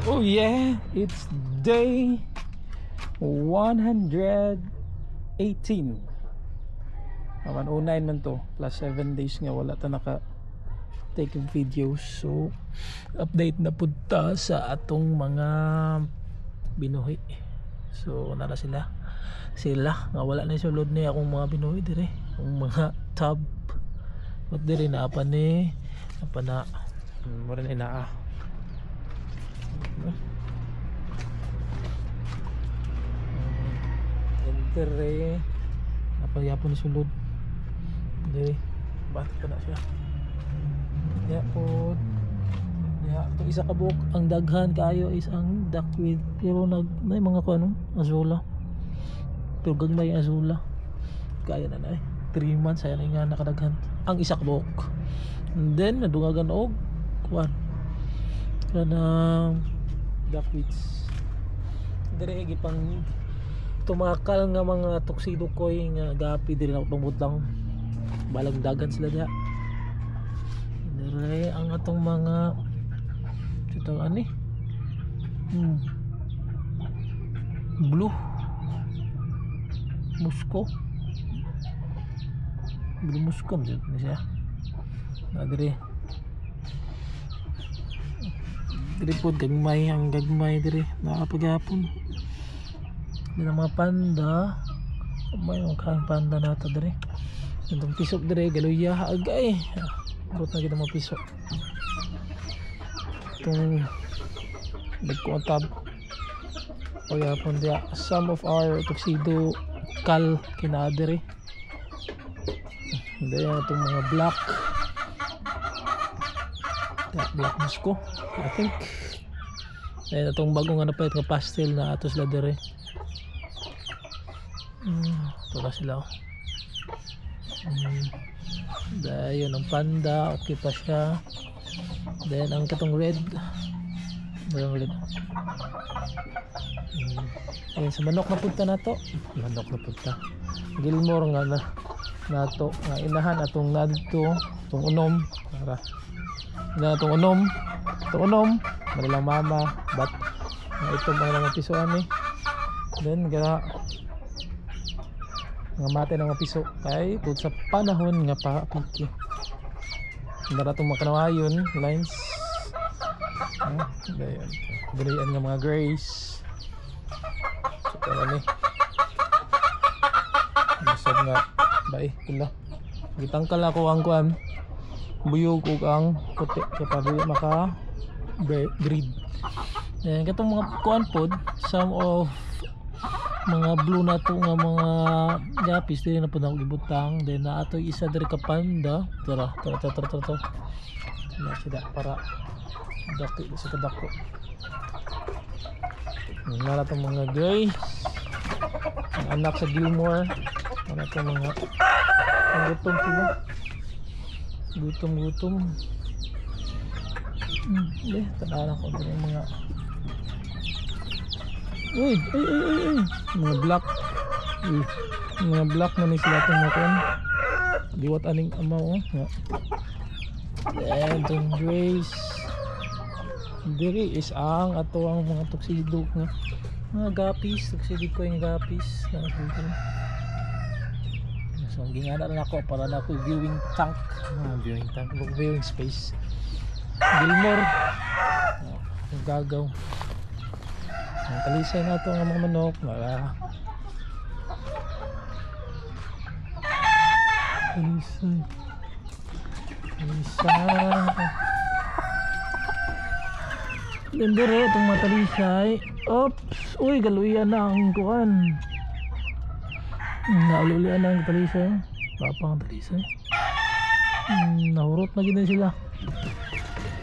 Oh yeah, it's day 118. Naman 09 man to, plus 7 days nga wala ta naka take videos. So update na punta sa atong mga binuhi. So nara sila nga wala na sulod ni akong mga binuhi dire, akong mga tub but dire na apa ni apa na mura na inaa. Dire napayapon ni sulod dire bakit pa na siya ya po ya ito isa ka buok. Ang daghan kayo is ang duckweed pero may mga kuno azula pero gagmay azula kaya na na 3 months ay nga nakadaghan ang isa ka buok. And then nadungagan og kuan kana duckweeds dire gipang tumakal nga mga tuxedo koy nga gapi diri na pamutang balang dagan sila diha. Dire ang atong mga itong ani blue musko dito ni siya na dire po gagmay ang gagmay dire nakapagapon din ang mga panda may mga panda nato dire itong pisok dire galuya agay buot na gina mga pisok itong nagkuantab o yapon dia some of our tuxedo kal kinadire hindi itong mga black musko I think ayun itong bagong ano pa itong pastel na atos la dire. Ito na sila dahil ang panda okay pa siya. Then ang katong red ayun sa manok na punta na to Gilmore nga na to nga inahan atong nadto itong unom para na itong unom manilang mama but ito mga pisoan then gara nga mate ng piso kay tud sa panahon nga paapiki dara tong makanawayon lines dayon dirian nga mga grays so kaya ni bisag nga bay pula gitangkal ako ang kuan buyog ug ang puti kay para maka breed katong mga kuan pod some of mga blue na to nga mga gapis dili na po na ibutang then na ato isa diri ka panda tara na sila para dako sa kadako nara tong mga gray ang anak sa Gilmore nara tong mga ang gutom sila gutom tanaran ko din mga uy mga black na ni sila itong makon liwat aning amaw then itong grays diri is ang ato ang mga tuxedo nga mga gapis tuxedo ko yung gapis so gingana na ako para na ako viewing tank viewing space Gilmore yung gagaw ang talisay na ito ng mga manok talisay lindere itong mga talisay oops uy galuyan na ang kuhan naulian na ang talisay papang talisay nahurot na gina sila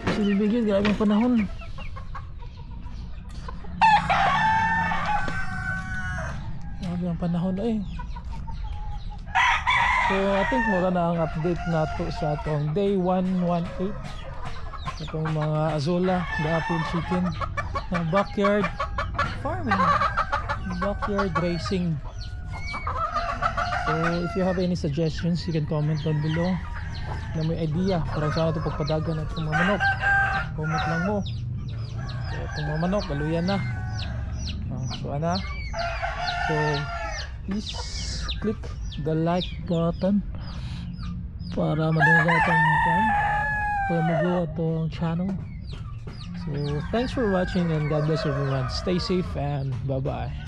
kasi bibigyan grabe ang panahon ang panahon so I think mura na ang update nato sa atong day 118 itong mga azola gapon chicken ng backyard farming backyard racing. So if you have any suggestions you can comment down below na may idea para saan ito pagpadagan at mga manok comment lang mo. So itong mga manok galuyan na. So ana, so please click the like button para madungga itong para mag-grow itong channel. So thanks for watching and God bless everyone. Stay safe and bye bye.